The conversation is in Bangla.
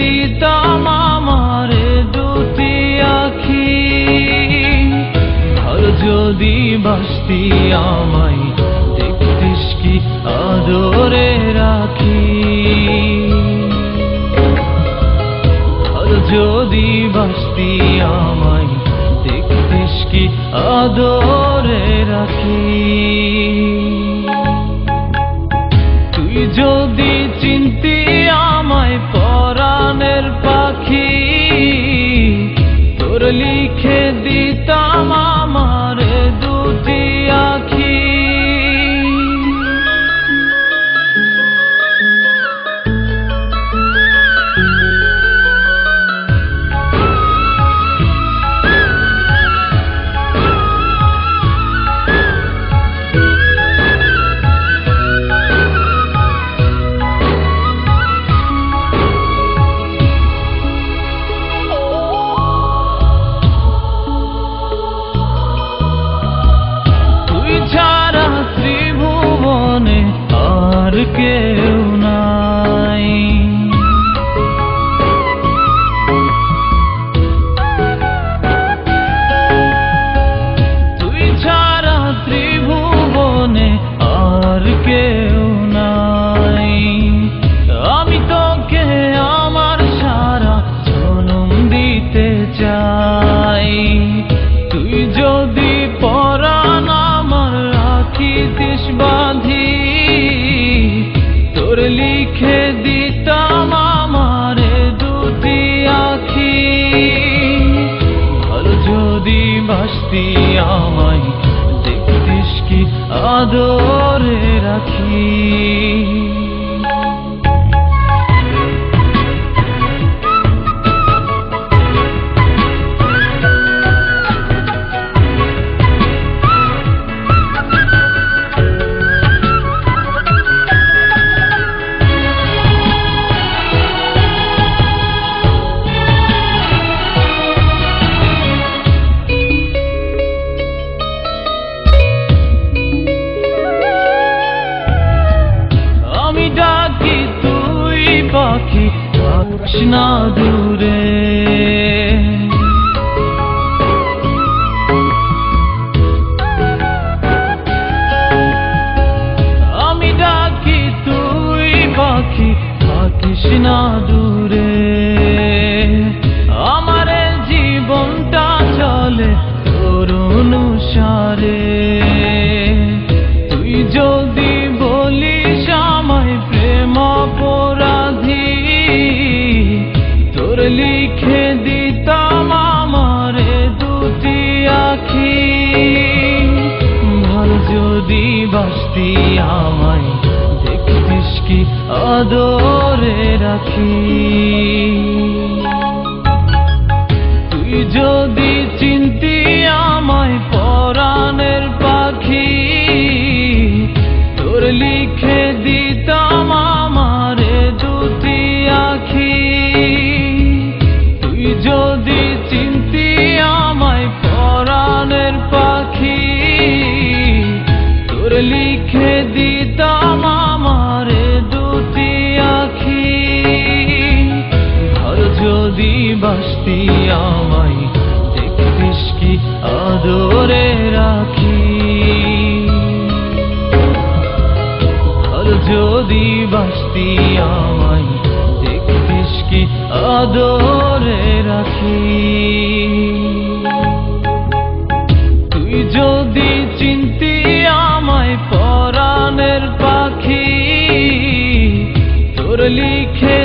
দিতাম আমারে দুটি আখি, আর যদি বাসতি আমায় দেখতিস কি আদরে রাখি, আর যদি বাসতি আমায় দেখতিস কি আদরে রাখি। তুই যদি চিনতি আমায় পরাণের পাখি, তোর লিখে দিতাম আমারে দুটি আখি। কেউ নাই, তুই ছাড়া ত্রিভুবনে আর কেউ নাই। আমি তোকে আমার সারা জনম দিতে চাই, তুই যদি পরাণ আমার রাখিতিস বাঁধি, তোর লিখে দিতাম আমারে দুটি আখি। আর যদি বাসতি আমায় দেখতিস কি আদরে রাখি। পাখি থাকিস না দূরে, আমি ডাকি তুই পাখি থাকিস না দূরে। আমার জীবনটা চলে তোর অনুসারে, তুই যদি বলিস আমায় প্রেম অপরাধী, তোর লিখে দিতাম আমারে দুটি আখি। ভালো যদি বাসতি আমায় দেখতিস কি আদরে রাখি, তুই যদি চিনতি আমায় পরাণের পাখি, তোর লিখে দিতাম আমারে দুটি আখি। তুই যদি চিনতি আমায় পরাণের পাখি, তোর লিখে দিতাম আমারে দুটি আখি। আর যদি বাসতি আমায় দেখতিস কি আদরে রাখি, আর যদি বাসতি আমায় দেখতিস কি আদরে রাখি। তুই যদি চিনতি আমায় পরাণের পাখি, তোর লিখে